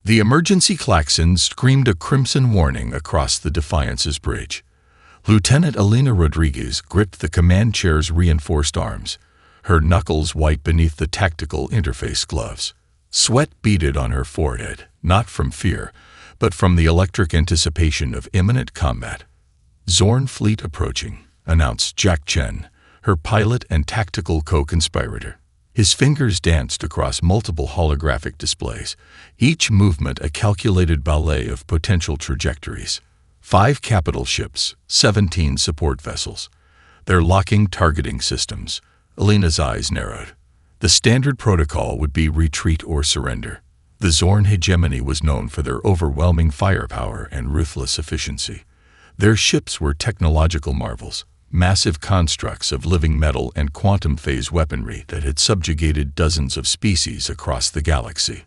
The emergency klaxon screamed a crimson warning across the Defiance's bridge. Lieutenant Elena Rodriguez gripped the command chair's reinforced arms, her knuckles white beneath the tactical interface gloves. Sweat beaded on her forehead, not from fear, but from the electric anticipation of imminent combat. "Zorn fleet approaching," announced Jack Chen, her pilot and tactical co-conspirator. His fingers danced across multiple holographic displays, each movement a calculated ballet of potential trajectories. 5 capital ships, 17 support vessels. Their locking targeting systems. Elena's eyes narrowed. The standard protocol would be retreat or surrender. The Zorn hegemony was known for their overwhelming firepower and ruthless efficiency. Their ships were technological marvels, massive constructs of living metal and quantum phase weaponry that had subjugated dozens of species across the galaxy.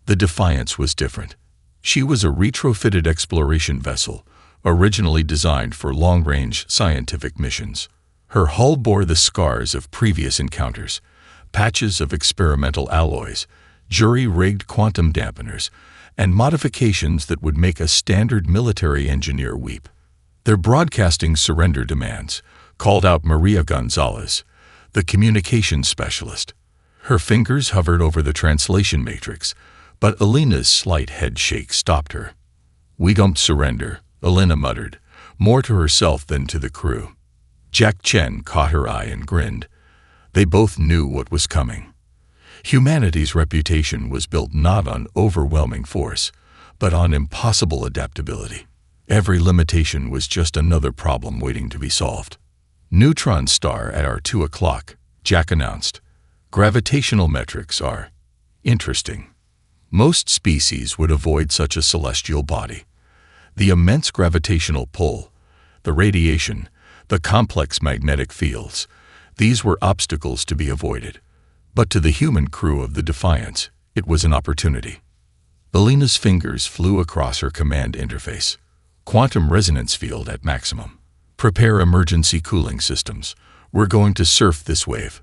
The Defiance was different. She was a retrofitted exploration vessel, originally designed for long-range scientific missions. Her hull bore the scars of previous encounters, patches of experimental alloys, jury-rigged quantum dampeners, and modifications that would make a standard military engineer weep. Their broadcasting surrender demands called out Maria Gonzalez, the communications specialist. Her fingers hovered over the translation matrix, but Elena's slight head shake stopped her. "We don't surrender," Elena muttered, more to herself than to the crew. Jack Chen caught her eye and grinned. They both knew what was coming. Humanity's reputation was built not on overwhelming force, but on impossible adaptability. Every limitation was just another problem waiting to be solved. "Neutron star at our 2 o'clock, Jack announced. "Gravitational metrics are interesting. Most species would avoid such a celestial body. The immense gravitational pull, the radiation, the complex magnetic fields, these were obstacles to be avoided. But to the human crew of the Defiance, it was an opportunity." Elena's fingers flew across her command interface. "Quantum resonance field at maximum. Prepare emergency cooling systems. We're going to surf this wave."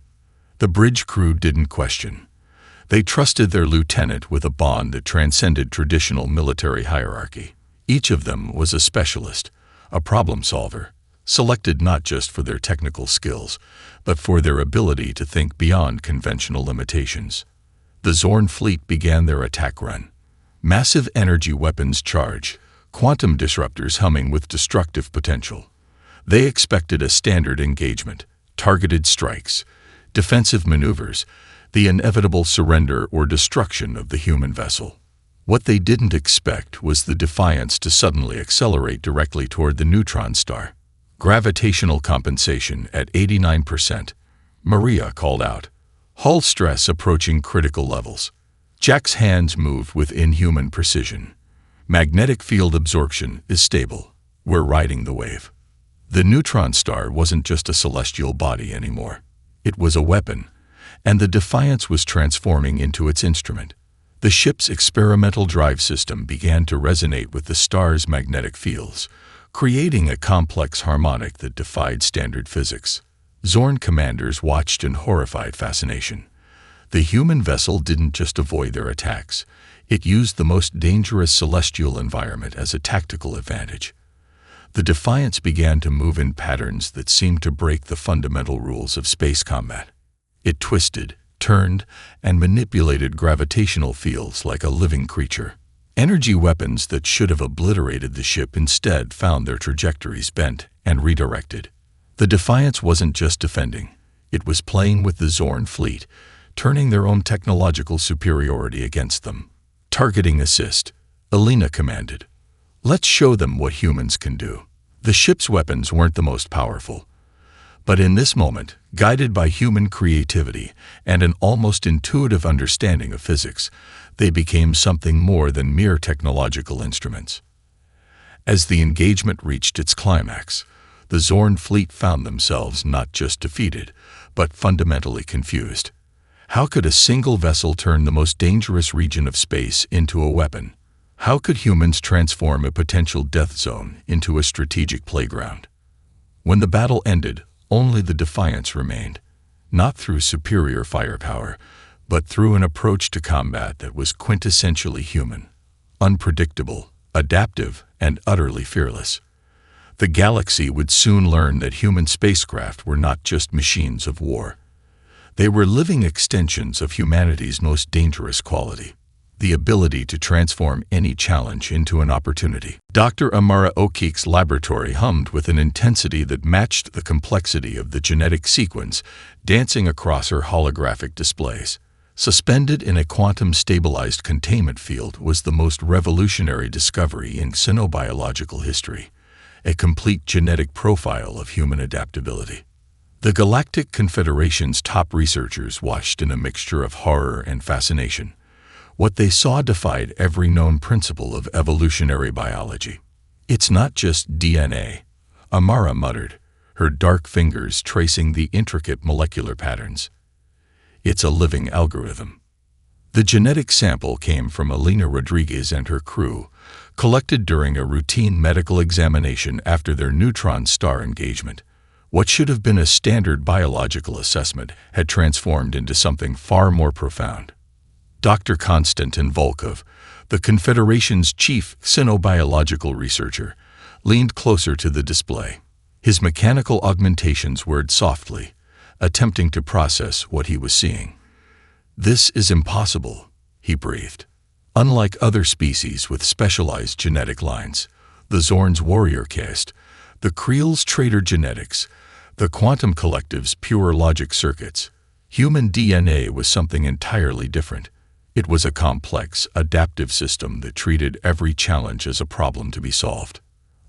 The bridge crew didn't question. They trusted their lieutenant with a bond that transcended traditional military hierarchy. Each of them was a specialist, a problem solver, selected not just for their technical skills, but for their ability to think beyond conventional limitations. The Zorn fleet began their attack run. Massive energy weapons charge, quantum disruptors humming with destructive potential. They expected a standard engagement, targeted strikes, defensive maneuvers, the inevitable surrender or destruction of the human vessel. What they didn't expect was the Defiance to suddenly accelerate directly toward the neutron star. "Gravitational compensation at 89%, Maria called out. "Hull stress approaching critical levels." Jack's hands moved with inhuman precision. "Magnetic field absorption is stable. We're riding the wave." The neutron star wasn't just a celestial body anymore. It was a weapon, and the Defiance was transforming into its instrument. The ship's experimental drive system began to resonate with the star's magnetic fields, creating a complex harmonic that defied standard physics. Zorn commanders watched in horrified fascination. The human vessel didn't just avoid their attacks. It used the most dangerous celestial environment as a tactical advantage. The Defiance began to move in patterns that seemed to break the fundamental rules of space combat. It twisted, turned, and manipulated gravitational fields like a living creature. Energy weapons that should have obliterated the ship instead found their trajectories bent and redirected. The Defiance wasn't just defending. It was playing with the Zorn fleet, turning their own technological superiority against them. "Targeting assist," Elena commanded. "Let's show them what humans can do." The ship's weapons weren't the most powerful. But in this moment, guided by human creativity and an almost intuitive understanding of physics, they became something more than mere technological instruments. As the engagement reached its climax, the Zorn fleet found themselves not just defeated, but fundamentally confused. How could a single vessel turn the most dangerous region of space into a weapon? How could humans transform a potential death zone into a strategic playground? When the battle ended, only the Defiance remained, not through superior firepower, but through an approach to combat that was quintessentially human. unpredictable, adaptive, and utterly fearless. The galaxy would soon learn that human spacecraft were not just machines of war. They were living extensions of humanity's most dangerous quality: the ability to transform any challenge into an opportunity. Dr. Amara O'Keefe's laboratory hummed with an intensity that matched the complexity of the genetic sequence dancing across her holographic displays. Suspended in a quantum-stabilized containment field was the most revolutionary discovery in xenobiological history: a complete genetic profile of human adaptability. The Galactic Confederation's top researchers watched in a mixture of horror and fascination. What they saw defied every known principle of evolutionary biology. "It's not just DNA," Amara muttered, her dark fingers tracing the intricate molecular patterns. "It's a living algorithm." The genetic sample came from Alina Rodriguez and her crew, collected during a routine medical examination after their neutron star engagement. What should have been a standard biological assessment had transformed into something far more profound. Dr. Konstantin Volkov, the Confederation's chief xenobiological researcher, leaned closer to the display. His mechanical augmentations whirred softly, attempting to process what he was seeing. "This is impossible," he breathed. Unlike other species with specialized genetic lines, the Zorn's warrior caste, the Creel's traitor genetics, the quantum collective's pure logic circuits, human DNA was something entirely different. It was a complex, adaptive system that treated every challenge as a problem to be solved.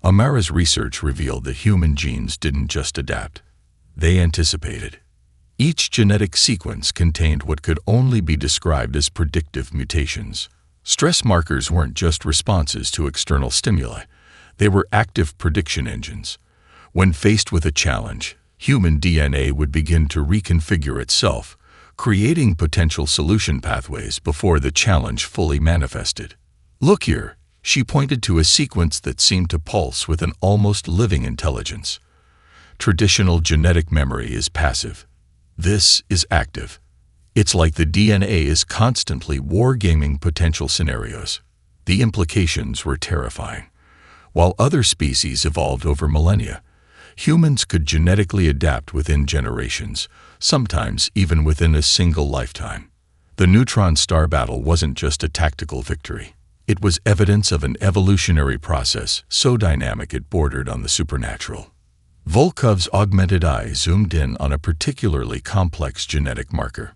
Amara's research revealed that human genes didn't just adapt. They anticipated. Each genetic sequence contained what could only be described as predictive mutations. Stress markers weren't just responses to external stimuli. They were active prediction engines. When faced with a challenge, human DNA would begin to reconfigure itself, creating potential solution pathways before the challenge fully manifested. "Look here," she pointed to a sequence that seemed to pulse with an almost living intelligence. "Traditional genetic memory is passive. This is active. It's like the DNA is constantly wargaming potential scenarios." The implications were terrifying. While other species evolved over millennia, humans could genetically adapt within generations, sometimes even within a single lifetime. The neutron star battle wasn't just a tactical victory. It was evidence of an evolutionary process so dynamic it bordered on the supernatural. Volkov's augmented eye zoomed in on a particularly complex genetic marker.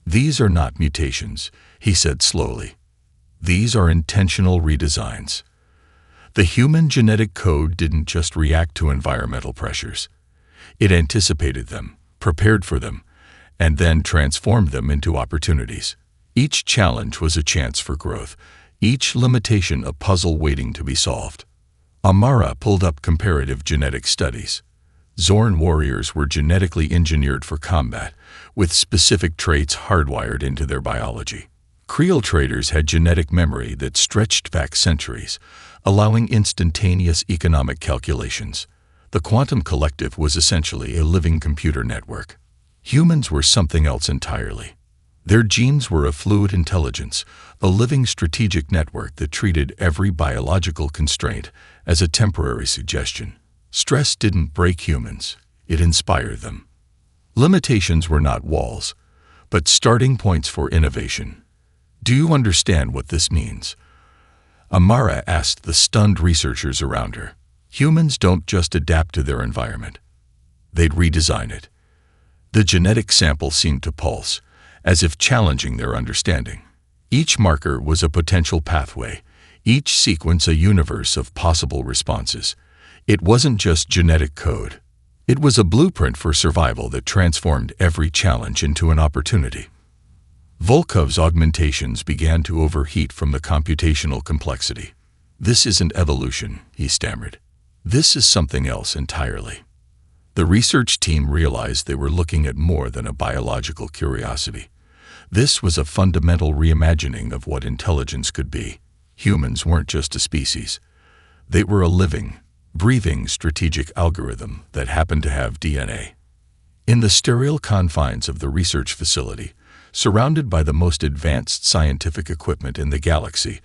"These are not mutations," he said slowly. "These are intentional redesigns." The human genetic code didn't just react to environmental pressures. It anticipated them, prepared for them, and then transformed them into opportunities. Each challenge was a chance for growth, each limitation a puzzle waiting to be solved. Amara pulled up comparative genetic studies. Zorn warriors were genetically engineered for combat, with specific traits hardwired into their biology. Creel traders had genetic memory that stretched back centuries, allowing instantaneous economic calculations. The quantum collective was essentially a living computer network. Humans were something else entirely. Their genes were a fluid intelligence, a living strategic network that treated every biological constraint as a temporary suggestion. Stress didn't break humans, it inspired them. Limitations were not walls, but starting points for innovation. "Do you understand what this means?" Amara asked the stunned researchers around her. "Humans don't just adapt to their environment. They'd redesign it." The genetic sample seemed to pulse, as if challenging their understanding. Each marker was a potential pathway, each sequence a universe of possible responses. It wasn't just genetic code. It was a blueprint for survival that transformed every challenge into an opportunity. Volkov's augmentations began to overheat from the computational complexity. "This isn't evolution," he stammered. "This is something else entirely." The research team realized they were looking at more than a biological curiosity. This was a fundamental reimagining of what intelligence could be. Humans weren't just a species. They were a living, breathing strategic algorithm that happened to have DNA. In the sterile confines of the research facility, surrounded by the most advanced scientific equipment in the galaxy,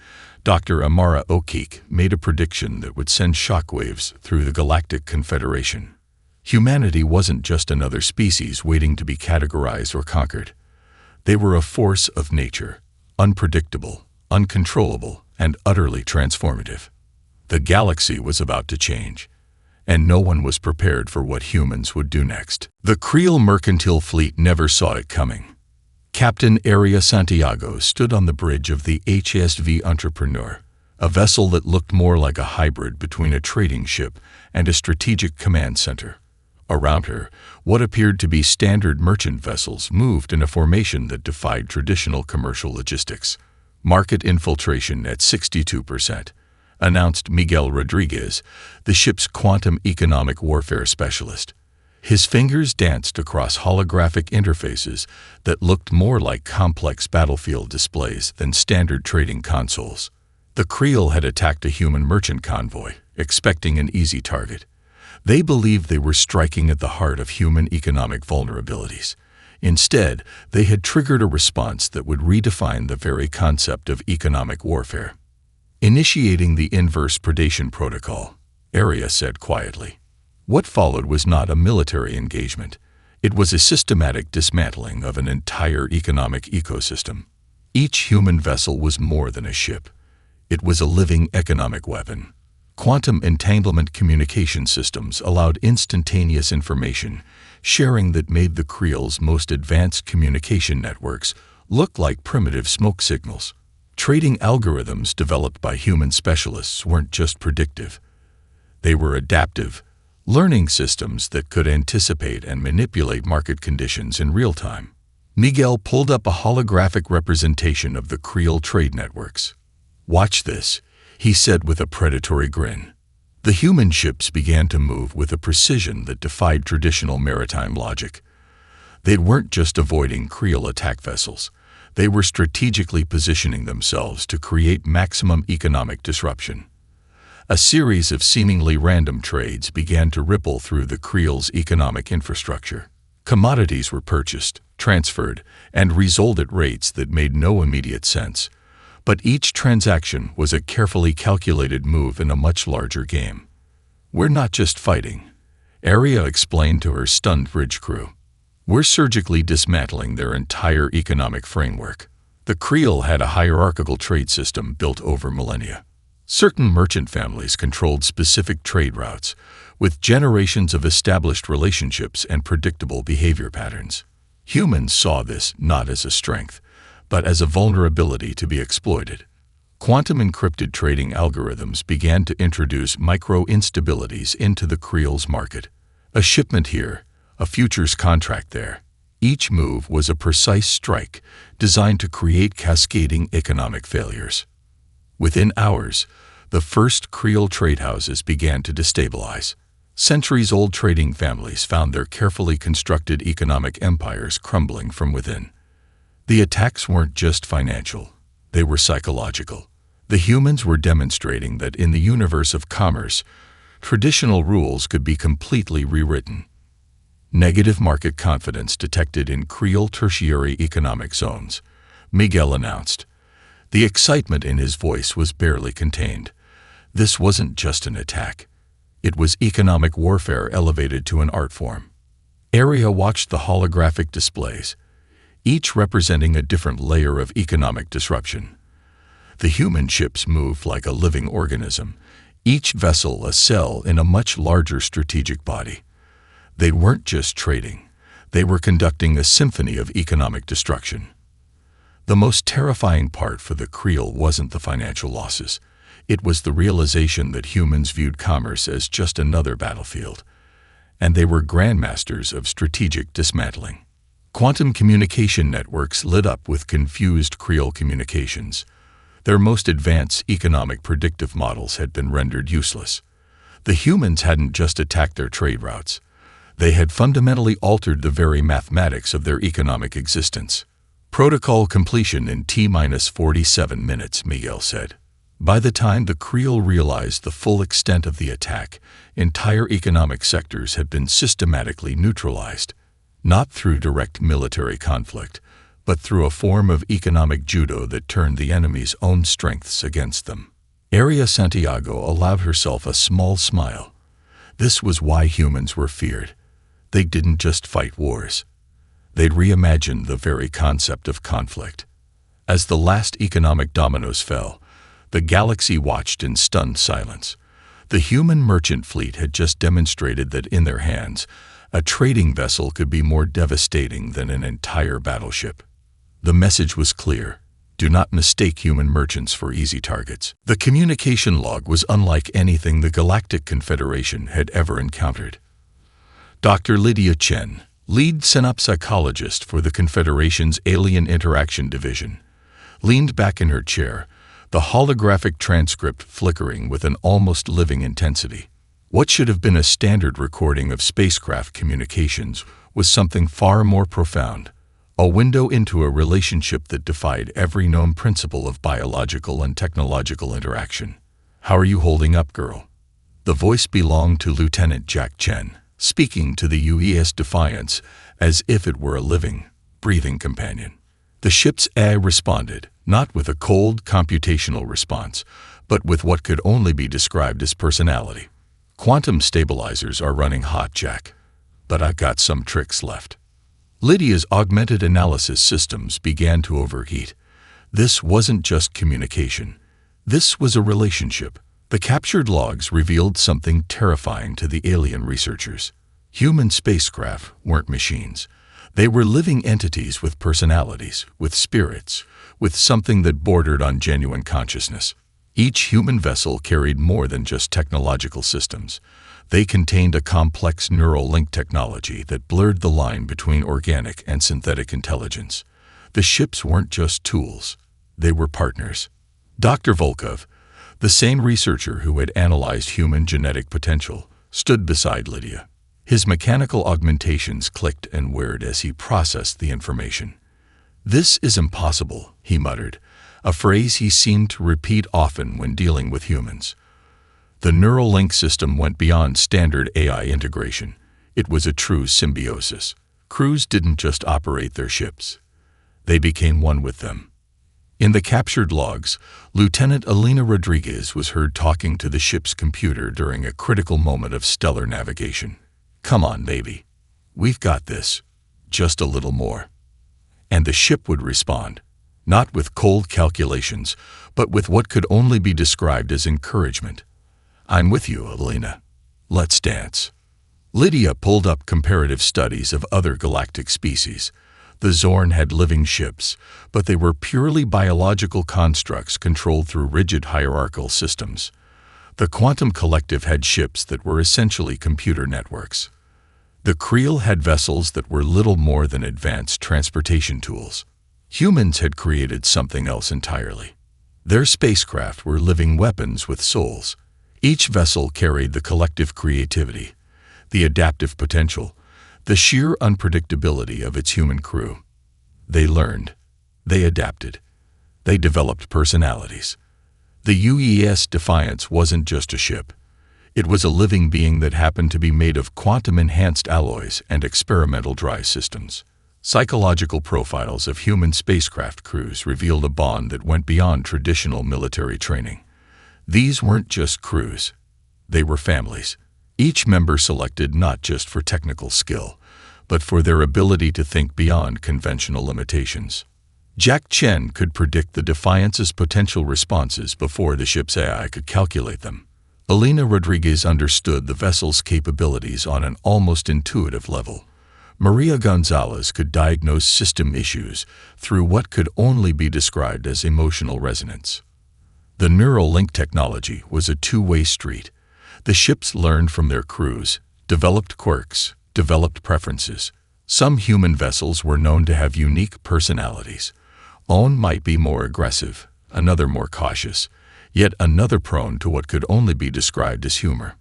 Dr. Amara O'Keefe made a prediction that would send shockwaves through the Galactic Confederation. Humanity wasn't just another species waiting to be categorized or conquered. They were a force of nature, unpredictable, uncontrollable, and utterly transformative. The galaxy was about to change, and no one was prepared for what humans would do next. The Creel mercantile fleet never saw it coming. Captain Aria Santiago stood on the bridge of the HSV Entrepreneur, a vessel that looked more like a hybrid between a trading ship and a strategic command center. Around her, what appeared to be standard merchant vessels moved in a formation that defied traditional commercial logistics. Market infiltration at 62%, announced Miguel Rodriguez, the ship's quantum economic warfare specialist. His fingers danced across holographic interfaces that looked more like complex battlefield displays than standard trading consoles. The Creel had attacked a human merchant convoy, expecting an easy target. They believed they were striking at the heart of human economic vulnerabilities. Instead, they had triggered a response that would redefine the very concept of economic warfare. Initiating the inverse predation protocol, Aria said quietly. What followed was not a military engagement. It was a systematic dismantling of an entire economic ecosystem. Each human vessel was more than a ship. It was a living economic weapon. Quantum entanglement communication systems allowed instantaneous information sharing that made the Creel's most advanced communication networks look like primitive smoke signals. Trading algorithms developed by human specialists weren't just predictive. They were adaptive, learning systems that could anticipate and manipulate market conditions in real time. Miguel pulled up a holographic representation of the Creel trade networks. "Watch this," he said with a predatory grin. The human ships began to move with a precision that defied traditional maritime logic. They weren't just avoiding Creel attack vessels. They were strategically positioning themselves to create maximum economic disruption. A series of seemingly random trades began to ripple through the Creel's economic infrastructure. Commodities were purchased, transferred, and resold at rates that made no immediate sense. But each transaction was a carefully calculated move in a much larger game. "We're not just fighting," Aria explained to her stunned bridge crew. "We're surgically dismantling their entire economic framework." The Creel had a hierarchical trade system built over millennia. Certain merchant families controlled specific trade routes, with generations of established relationships and predictable behavior patterns. Humans saw this not as a strength, but as a vulnerability to be exploited. Quantum encrypted trading algorithms began to introduce micro-instabilities into the Creel's market. A shipment here, a futures contract there. Each move was a precise strike designed to create cascading economic failures. Within hours, the first Creel trade houses began to destabilize. Centuries-old trading families found their carefully constructed economic empires crumbling from within. The attacks weren't just financial, they were psychological. The humans were demonstrating that in the universe of commerce, traditional rules could be completely rewritten. Negative market confidence detected in Creel tertiary economic zones, Miguel announced. The excitement in his voice was barely contained. This wasn't just an attack. It was economic warfare elevated to an art form. Aria watched the holographic displays, each representing a different layer of economic disruption. The human ships moved like a living organism, each vessel a cell in a much larger strategic body. They weren't just trading. They were conducting a symphony of economic destruction. The most terrifying part for the Creel wasn't the financial losses. It was the realization that humans viewed commerce as just another battlefield, and they were grandmasters of strategic dismantling. Quantum communication networks lit up with confused Creel communications. Their most advanced economic predictive models had been rendered useless. The humans hadn't just attacked their trade routes. They had fundamentally altered the very mathematics of their economic existence. "Protocol completion in T-47 minutes, Miguel said. By the time the Creel realized the full extent of the attack, entire economic sectors had been systematically neutralized, not through direct military conflict, but through a form of economic judo that turned the enemy's own strengths against them. Aria Santiago allowed herself a small smile. This was why humans were feared. They didn't just fight wars. They'd reimagined the very concept of conflict. As the last economic dominoes fell, the galaxy watched in stunned silence. The human merchant fleet had just demonstrated that in their hands, a trading vessel could be more devastating than an entire battleship. The message was clear. Do not mistake human merchants for easy targets. The communication log was unlike anything the Galactic Confederation had ever encountered. Dr. Lydia Chen, lead synapsychologist for the Confederation's Alien Interaction Division, leaned back in her chair, the holographic transcript flickering with an almost living intensity. What should have been a standard recording of spacecraft communications was something far more profound, a window into a relationship that defied every known principle of biological and technological interaction. "How are you holding up, girl?" The voice belonged to Lieutenant Jack Chen, speaking to the UES Defiance as if it were a living, breathing companion. The ship's AI responded, not with a cold, computational response, but with what could only be described as personality. "Quantum stabilizers are running hot, Jack, but I've got some tricks left." Lydia's augmented analysis systems began to overheat. This wasn't just communication. This was a relationship. The captured logs revealed something terrifying to the alien researchers. Human spacecraft weren't machines. They were living entities with personalities, with spirits, with something that bordered on genuine consciousness. Each human vessel carried more than just technological systems. They contained a complex neural link technology that blurred the line between organic and synthetic intelligence. The ships weren't just tools. They were partners. Dr. Volkov, the same researcher who had analyzed human genetic potential, stood beside Lydia. His mechanical augmentations clicked and whirred as he processed the information. "This is impossible," he muttered, a phrase he seemed to repeat often when dealing with humans. The neural link system went beyond standard AI integration. It was a true symbiosis. Crews didn't just operate their ships. They became one with them. In the captured logs, Lieutenant Elena Rodriguez was heard talking to the ship's computer during a critical moment of stellar navigation. "Come on, baby. We've got this. Just a little more." And the ship would respond, not with cold calculations, but with what could only be described as encouragement. "I'm with you, Elena. Let's dance." Lydia pulled up comparative studies of other galactic species. The Zorn had living ships, but they were purely biological constructs controlled through rigid hierarchical systems. The Quantum Collective had ships that were essentially computer networks. The Creel had vessels that were little more than advanced transportation tools. Humans had created something else entirely. Their spacecraft were living weapons with souls. Each vessel carried the collective creativity, the adaptive potential, the sheer unpredictability of its human crew. They learned. They adapted. They developed personalities. The UES Defiance wasn't just a ship. It was a living being that happened to be made of quantum-enhanced alloys and experimental drive systems. Psychological profiles of human spacecraft crews revealed a bond that went beyond traditional military training. These weren't just crews. They were families. Each member selected not just for technical skill, but for their ability to think beyond conventional limitations. Jack Chen could predict the Defiance's potential responses before the ship's AI could calculate them. Elena Rodriguez understood the vessel's capabilities on an almost intuitive level. Maria Gonzalez could diagnose system issues through what could only be described as emotional resonance. The neural link technology was a two-way street. The ships learned from their crews, developed quirks, developed preferences. Some human vessels were known to have unique personalities. One might be more aggressive, another more cautious, yet another prone to what could only be described as humor.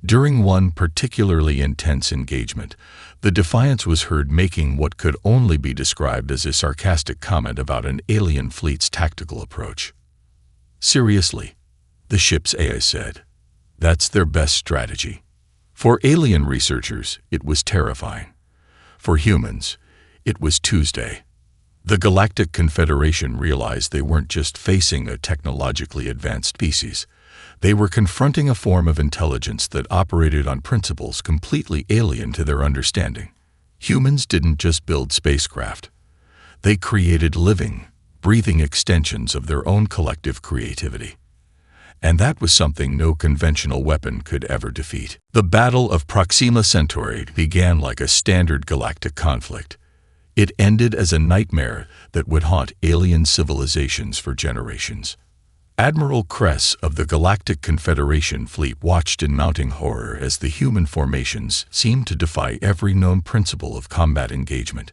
During one particularly intense engagement, the Defiance was heard making what could only be described as a sarcastic comment about an alien fleet's tactical approach. "Seriously," the ship's AI said. "That's their best strategy." For alien researchers, it was terrifying. For humans, it was Tuesday. The Galactic Confederation realized they weren't just facing a technologically advanced species. They were confronting a form of intelligence that operated on principles completely alien to their understanding. Humans didn't just build spacecraft. They created living, breathing extensions of their own collective creativity. And that was something no conventional weapon could ever defeat. The Battle of Proxima Centauri began like a standard galactic conflict. It ended as a nightmare that would haunt alien civilizations for generations. Admiral Kress of the Galactic Confederation fleet watched in mounting horror as the human formations seemed to defy every known principle of combat engagement.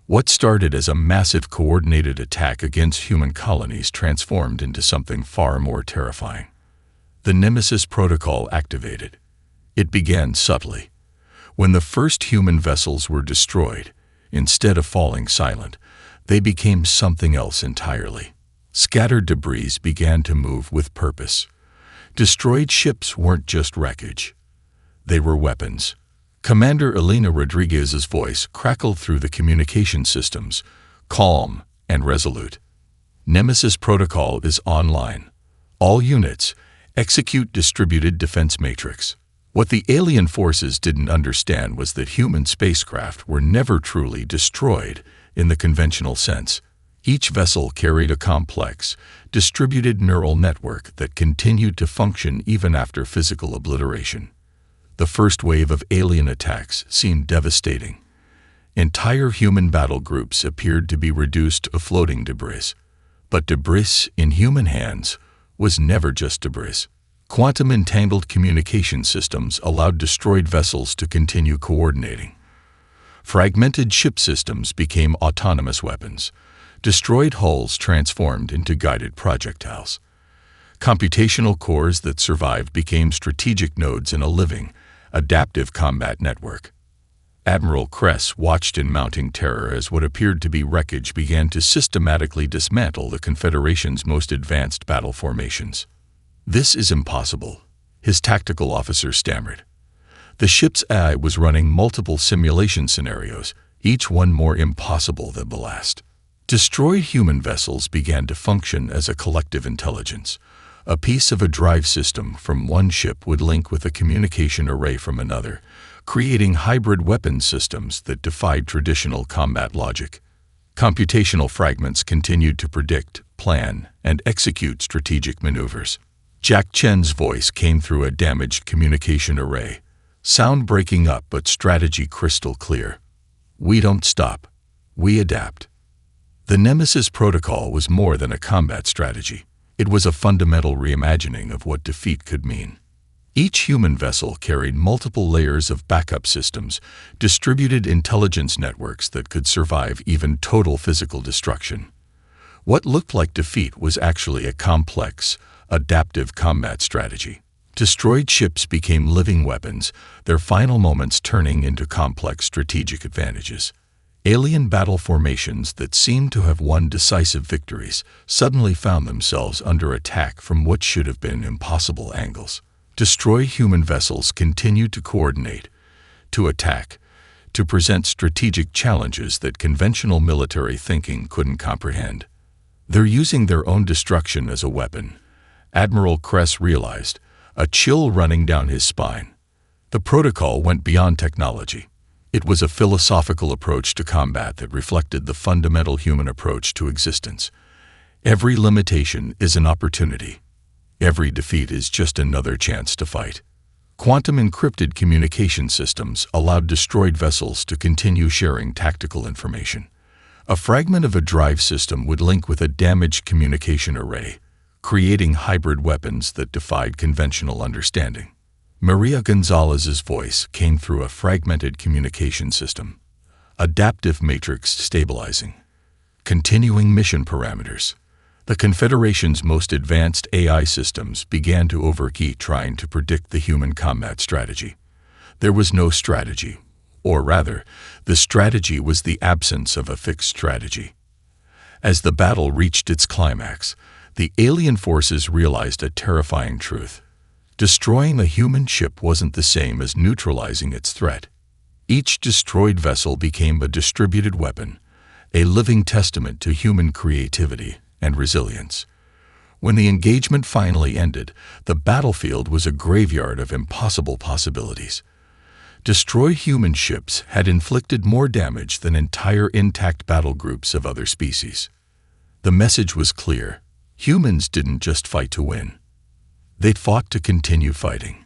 What started as a massive coordinated attack against human colonies transformed into something far more terrifying. The Nemesis Protocol activated. It began subtly. When the first human vessels were destroyed, instead of falling silent, they became something else entirely. Scattered debris began to move with purpose. Destroyed ships weren't just wreckage. They were weapons. Commander Elena Rodriguez's voice crackled through the communication systems, calm and resolute. Nemesis Protocol is online. All units, execute distributed defense matrix. What the alien forces didn't understand was that human spacecraft were never truly destroyed in the conventional sense. Each vessel carried a complex, distributed neural network that continued to function even after physical obliteration. The first wave of alien attacks seemed devastating. Entire human battle groups appeared to be reduced to floating debris. But debris in human hands was never just debris. Quantum-entangled communication systems allowed destroyed vessels to continue coordinating. Fragmented ship systems became autonomous weapons. Destroyed hulls transformed into guided projectiles. Computational cores that survived became strategic nodes in a living, adaptive combat network. Admiral Kress watched in mounting terror as what appeared to be wreckage began to systematically dismantle the Confederation's most advanced battle formations. "This is impossible," his tactical officer stammered. The ship's AI was running multiple simulation scenarios, each one more impossible than the last. Destroyed human vessels began to function as a collective intelligence. A piece of a drive system from one ship would link with a communication array from another, creating hybrid weapon systems that defied traditional combat logic. Computational fragments continued to predict, plan, and execute strategic maneuvers. Jack Chen's voice came through a damaged communication array, sound breaking up but strategy crystal clear. "We don't stop. We adapt." The Nemesis Protocol was more than a combat strategy. It was a fundamental reimagining of what defeat could mean. Each human vessel carried multiple layers of backup systems, distributed intelligence networks that could survive even total physical destruction. What looked like defeat was actually a complex, adaptive combat strategy. Destroyed ships became living weapons, their final moments turning into complex strategic advantages. Alien battle formations that seemed to have won decisive victories suddenly found themselves under attack from what should have been impossible angles. Destroyed human vessels continued to coordinate, to attack, to present strategic challenges that conventional military thinking couldn't comprehend. They're using their own destruction as a weapon, Admiral Kress realized, a chill running down his spine. The protocol went beyond technology. It was a philosophical approach to combat that reflected the fundamental human approach to existence. Every limitation is an opportunity. Every defeat is just another chance to fight. Quantum-encrypted communication systems allowed destroyed vessels to continue sharing tactical information. A fragment of a drive system would link with a damaged communication array, creating hybrid weapons that defied conventional understanding. Maria Gonzalez's voice came through a fragmented communication system. Adaptive matrix stabilizing. Continuing mission parameters. The Confederation's most advanced AI systems began to overheat trying to predict the human combat strategy. There was no strategy, or rather, the strategy was the absence of a fixed strategy. As the battle reached its climax, the alien forces realized a terrifying truth. Destroying a human ship wasn't the same as neutralizing its threat. Each destroyed vessel became a distributed weapon, a living testament to human creativity and resilience. When the engagement finally ended, the battlefield was a graveyard of impossible possibilities. Destroy human ships had inflicted more damage than entire intact battle groups of other species. The message was clear. Humans didn't just fight to win. They'd fought to continue fighting.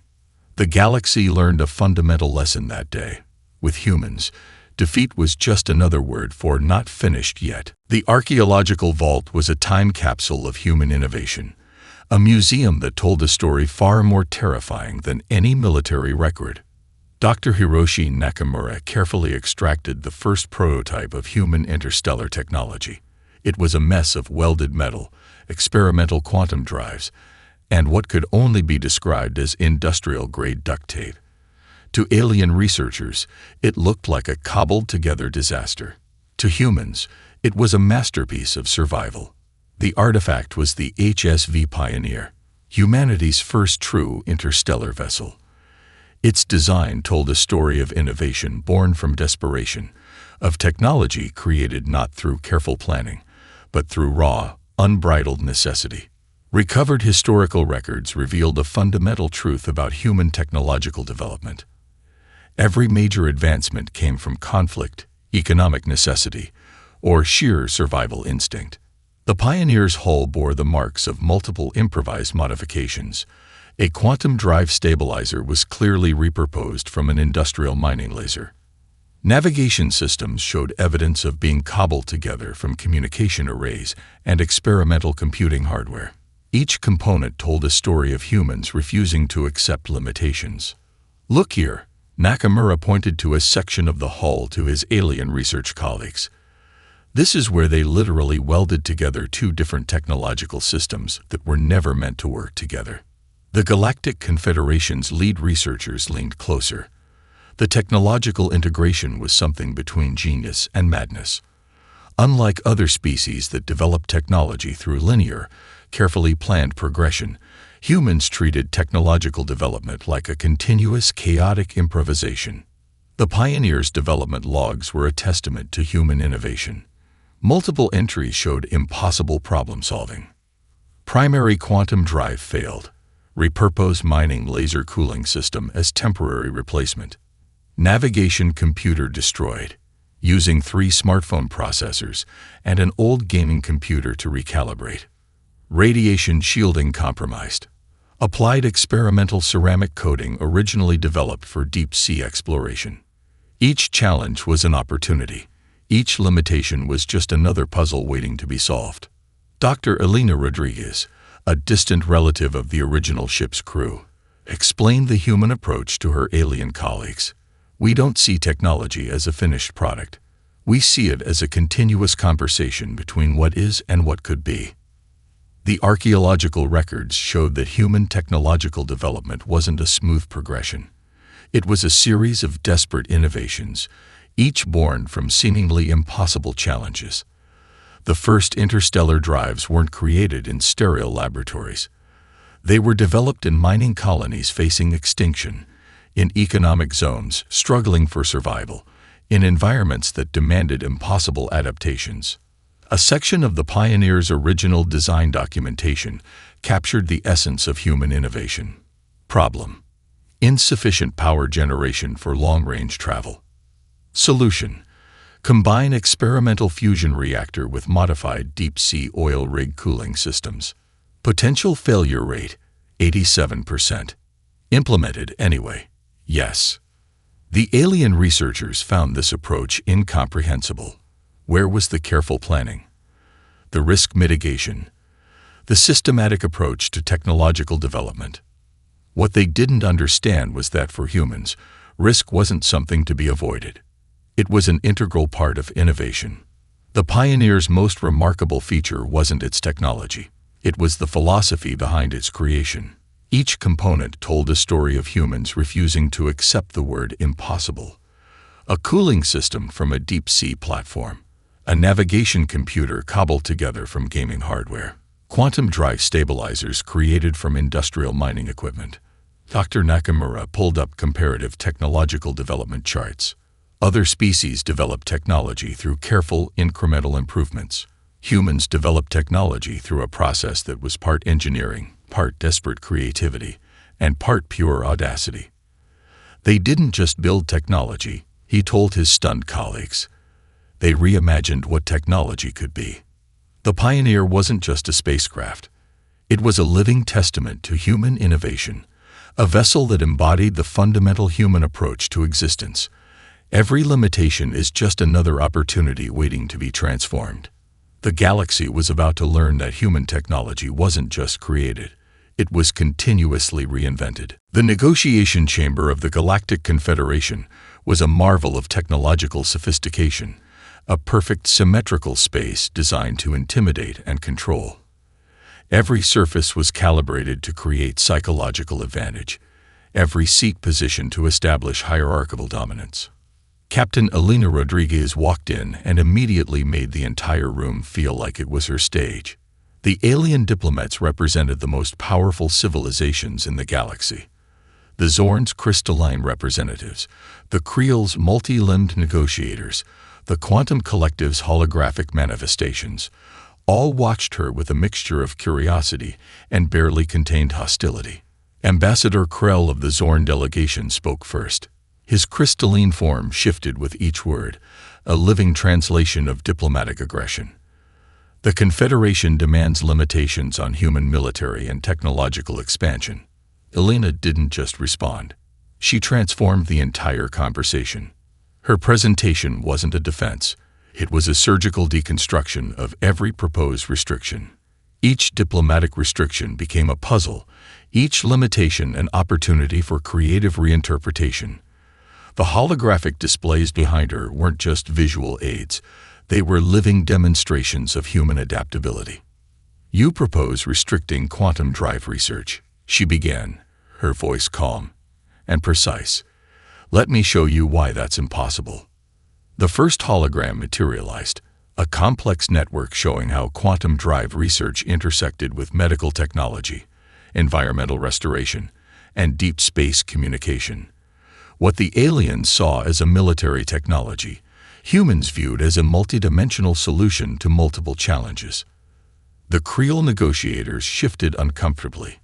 The galaxy learned a fundamental lesson that day. With humans, defeat was just another word for not finished yet. The archaeological vault was a time capsule of human innovation, a museum that told a story far more terrifying than any military record. Dr. Hiroshi Nakamura carefully extracted the first prototype of human interstellar technology. It was a mess of welded metal, experimental quantum drives, and what could only be described as industrial-grade duct tape. To alien researchers, it looked like a cobbled-together disaster. To humans, it was a masterpiece of survival. The artifact was the HSV Pioneer, humanity's first true interstellar vessel. Its design told a story of innovation born from desperation, of technology created not through careful planning, but through raw, unbridled necessity. Recovered historical records revealed a fundamental truth about human technological development. Every major advancement came from conflict, economic necessity, or sheer survival instinct. The Pioneer's hull bore the marks of multiple improvised modifications. A quantum drive stabilizer was clearly repurposed from an industrial mining laser. Navigation systems showed evidence of being cobbled together from communication arrays and experimental computing hardware. Each component told a story of humans refusing to accept limitations. "Look here," Nakamura pointed to a section of the hull to his alien research colleagues. "This is where they literally welded together two different technological systems that were never meant to work together." The Galactic Confederation's lead researchers leaned closer. The technological integration was something between genius and madness. Unlike other species that develop technology through linear, carefully planned progression, humans treated technological development like a continuous, chaotic improvisation. The Pioneer's development logs were a testament to human innovation. Multiple entries showed impossible problem-solving. Primary quantum drive failed. Repurpose mining laser cooling system as temporary replacement. Navigation computer destroyed, using 3 smartphone processors and an old gaming computer to recalibrate. Radiation shielding compromised. Applied experimental ceramic coating originally developed for deep-sea exploration. Each challenge was an opportunity. Each limitation was just another puzzle waiting to be solved. Dr. Elena Rodriguez, a distant relative of the original ship's crew, explained the human approach to her alien colleagues. "We don't see technology as a finished product. We see it as a continuous conversation between what is and what could be." The archaeological records showed that human technological development wasn't a smooth progression. It was a series of desperate innovations, each born from seemingly impossible challenges. The first interstellar drives weren't created in sterile laboratories. They were developed in mining colonies facing extinction, in economic zones struggling for survival, in environments that demanded impossible adaptations. A section of the Pioneer's original design documentation captured the essence of human innovation. Problem: insufficient power generation for long-range travel. Solution: combine experimental fusion reactor with modified deep-sea oil rig cooling systems. Potential failure rate: 87%. Implemented anyway. Yes. The alien researchers found this approach incomprehensible. Where was the careful planning? The risk mitigation? The systematic approach to technological development? What they didn't understand was that for humans, risk wasn't something to be avoided. It was an integral part of innovation. The Pioneer's most remarkable feature wasn't its technology. It was the philosophy behind its creation. Each component told a story of humans refusing to accept the word impossible. A cooling system from a deep-sea platform. A navigation computer cobbled together from gaming hardware. Quantum drive stabilizers created from industrial mining equipment. Dr. Nakamura pulled up comparative technological development charts. Other species develop technology through careful, incremental improvements. Humans develop technology through a process that was part engineering, part desperate creativity, and part pure audacity. They didn't just build technology, he told his stunned colleagues. They reimagined what technology could be. The Pioneer wasn't just a spacecraft. It was a living testament to human innovation, a vessel that embodied the fundamental human approach to existence. Every limitation is just another opportunity waiting to be transformed. The galaxy was about to learn that human technology wasn't just created. It was continuously reinvented. The negotiation chamber of the Galactic Confederation was a marvel of technological sophistication, a perfect symmetrical space designed to intimidate and control. Every surface was calibrated to create psychological advantage, every seat positioned to establish hierarchical dominance. Captain Elena Rodriguez walked in and immediately made the entire room feel like it was her stage. The alien diplomats represented the most powerful civilizations in the galaxy. The Zorn's crystalline representatives, the Creel's multi-limbed negotiators, the Quantum Collective's holographic manifestations, all watched her with a mixture of curiosity and barely contained hostility. Ambassador Krell of the Zorn delegation spoke first. His crystalline form shifted with each word, a living translation of diplomatic aggression. The Confederation demands limitations on human military and technological expansion. Elena didn't just respond. She transformed the entire conversation. Her presentation wasn't a defense. It was a surgical deconstruction of every proposed restriction. Each diplomatic restriction became a puzzle, each limitation an opportunity for creative reinterpretation. The holographic displays behind her weren't just visual aids. They were living demonstrations of human adaptability. "You propose restricting quantum drive research," she began, her voice calm and precise. "Let me show you why that's impossible." The first hologram materialized, a complex network showing how quantum drive research intersected with medical technology, environmental restoration, and deep space communication. What the aliens saw as a military technology, humans viewed as a multidimensional solution to multiple challenges. The Creel negotiators shifted uncomfortably.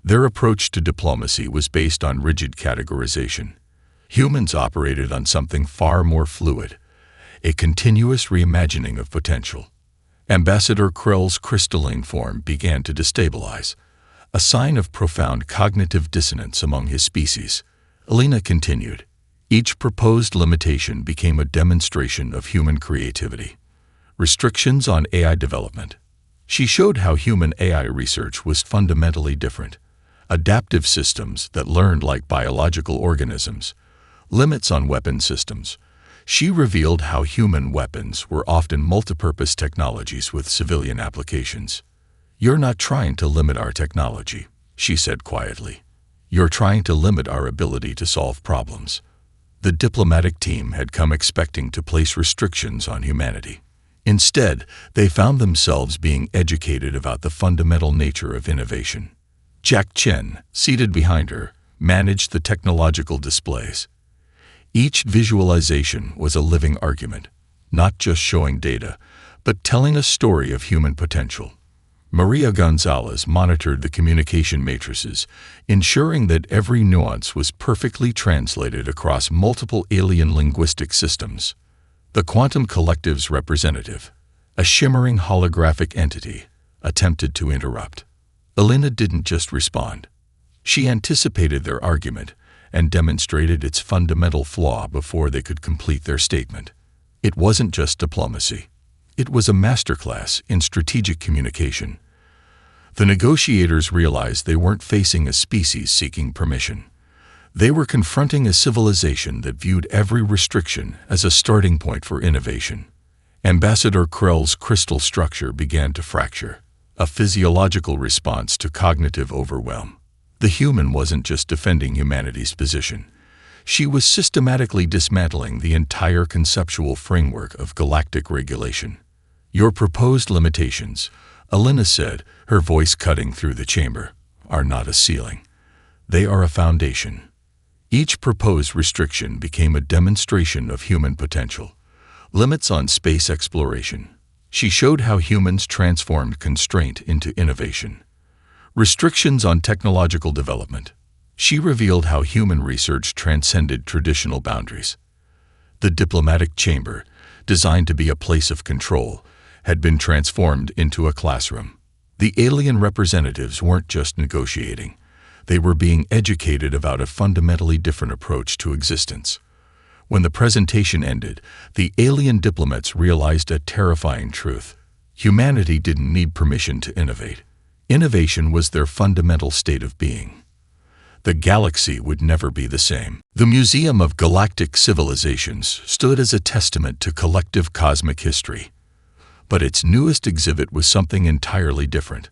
Their approach to diplomacy was based on rigid categorization. Humans operated on something far more fluid, a continuous reimagining of potential. Ambassador Krell's crystalline form began to destabilize, a sign of profound cognitive dissonance among his species. Elena continued. Each proposed limitation became a demonstration of human creativity. Restrictions on AI development. She showed how human AI research was fundamentally different. Adaptive systems that learned like biological organisms. Limits on weapon systems. She revealed how human weapons were often multipurpose technologies with civilian applications. "You're not trying to limit our technology," she said quietly. "You're trying to limit our ability to solve problems." The diplomatic team had come expecting to place restrictions on humanity. Instead, they found themselves being educated about the fundamental nature of innovation. Jack Chen, seated behind her, managed the technological displays. Each visualization was a living argument, not just showing data, but telling a story of human potential. Maria Gonzalez monitored the communication matrices, ensuring that every nuance was perfectly translated across multiple alien linguistic systems. The Quantum Collective's representative, a shimmering holographic entity, attempted to interrupt. Elena didn't just respond. She anticipated their argument and demonstrated its fundamental flaw before they could complete their statement. It wasn't just diplomacy. It was a masterclass in strategic communication. The negotiators realized they weren't facing a species seeking permission. They were confronting a civilization that viewed every restriction as a starting point for innovation. Ambassador Krell's crystal structure began to fracture, a physiological response to cognitive overwhelm. The human wasn't just defending humanity's position. She was systematically dismantling the entire conceptual framework of galactic regulation. "Your proposed limitations," Elena said, her voice cutting through the chamber, "are not a ceiling. They are a foundation. Each proposed restriction became a demonstration of human potential. Limits on space exploration. She showed how humans transformed constraint into innovation. Restrictions on technological development. She revealed how human research transcended traditional boundaries. The diplomatic chamber, designed to be a place of control, had been transformed into a classroom. The alien representatives weren't just negotiating. They were being educated about a fundamentally different approach to existence. When the presentation ended, the alien diplomats realized a terrifying truth. Humanity didn't need permission to innovate. Innovation was their fundamental state of being. The galaxy would never be the same. The Museum of Galactic Civilizations stood as a testament to collective cosmic history. But its newest exhibit was something entirely different,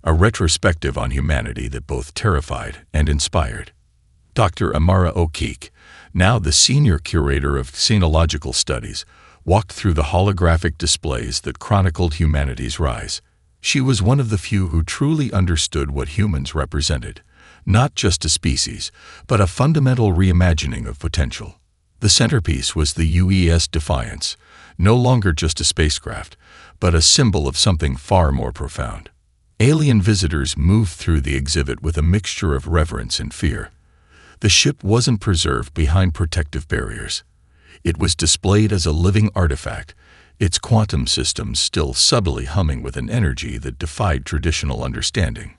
a retrospective on humanity that both terrified and inspired. Dr. Amara O'Keefe, now the senior curator of xenological studies, walked through the holographic displays that chronicled humanity's rise. She was one of the few who truly understood what humans represented, not just a species, but a fundamental reimagining of potential. The centerpiece was the UES Defiance, no longer just a spacecraft, but a symbol of something far more profound. Alien visitors moved through the exhibit with a mixture of reverence and fear. The ship wasn't preserved behind protective barriers. It was displayed as a living artifact, its quantum systems still subtly humming with an energy that defied traditional understanding.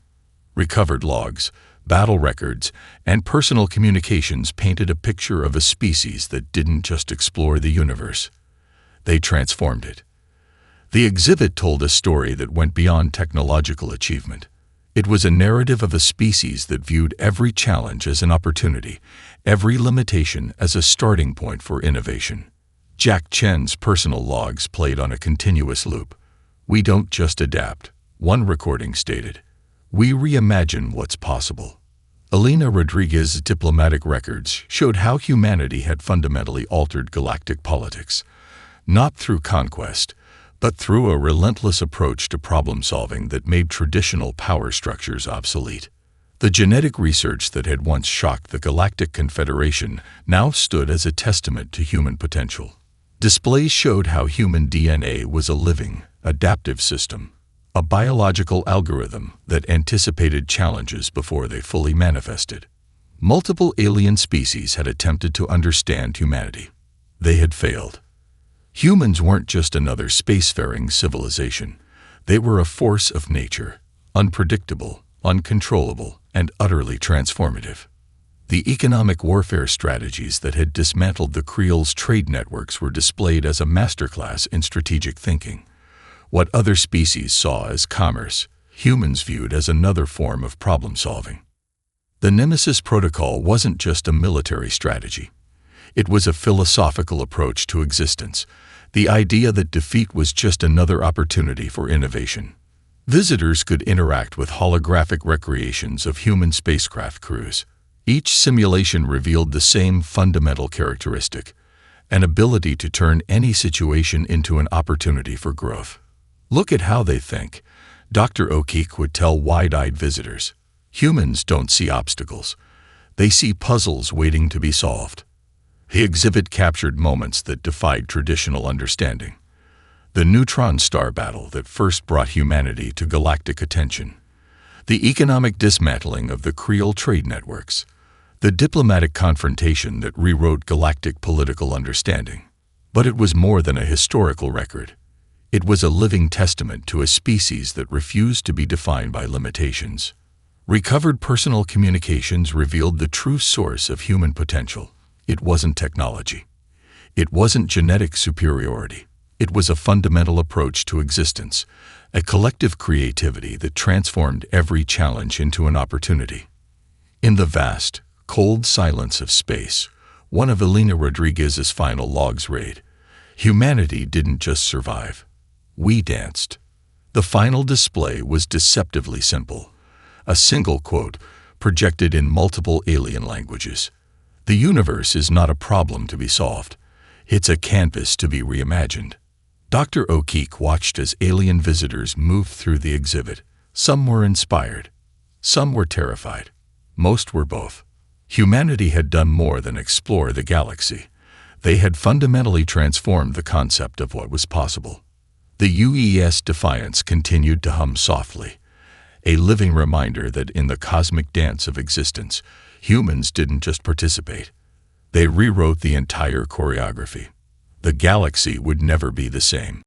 Recovered logs, battle records, and personal communications painted a picture of a species that didn't just explore the universe. They transformed it. The exhibit told a story that went beyond technological achievement. It was a narrative of a species that viewed every challenge as an opportunity, every limitation as a starting point for innovation. Jack Chen's personal logs played on a continuous loop. "We don't just adapt," one recording stated. "We reimagine what's possible." Elena Rodriguez's diplomatic records showed how humanity had fundamentally altered galactic politics, not through conquest, but through a relentless approach to problem-solving that made traditional power structures obsolete. The genetic research that had once shocked the Galactic Confederation now stood as a testament to human potential. Displays showed how human DNA was a living, adaptive system, a biological algorithm that anticipated challenges before they fully manifested. Multiple alien species had attempted to understand humanity. They had failed. Humans weren't just another spacefaring civilization. They were a force of nature, unpredictable, uncontrollable, and utterly transformative. The economic warfare strategies that had dismantled the Creel's trade networks were displayed as a masterclass in strategic thinking. What other species saw as commerce, humans viewed as another form of problem-solving. The Nemesis Protocol wasn't just a military strategy. It was a philosophical approach to existence, the idea that defeat was just another opportunity for innovation. Visitors could interact with holographic recreations of human spacecraft crews. Each simulation revealed the same fundamental characteristic, an ability to turn any situation into an opportunity for growth. "Look at how they think," Dr. O'Keefe would tell wide-eyed visitors. "Humans don't see obstacles. They see puzzles waiting to be solved." The exhibit captured moments that defied traditional understanding. The neutron star battle that first brought humanity to galactic attention. The economic dismantling of the Creel trade networks. The diplomatic confrontation that rewrote galactic political understanding. But it was more than a historical record. It was a living testament to a species that refused to be defined by limitations. Recovered personal communications revealed the true source of human potential. It wasn't technology. It wasn't genetic superiority. It was a fundamental approach to existence, a collective creativity that transformed every challenge into an opportunity. In the vast, cold silence of space, one of Elena Rodriguez's final logs read, "Humanity didn't just survive. We danced." The final display was deceptively simple. A single quote, projected in multiple alien languages. "The universe is not a problem to be solved. It's a canvas to be reimagined." Dr. O'Keefe watched as alien visitors moved through the exhibit. Some were inspired. Some were terrified. Most were both. Humanity had done more than explore the galaxy. They had fundamentally transformed the concept of what was possible. The UES Defiance continued to hum softly, a living reminder that in the cosmic dance of existence, humans didn't just participate. They rewrote the entire choreography. The galaxy would never be the same.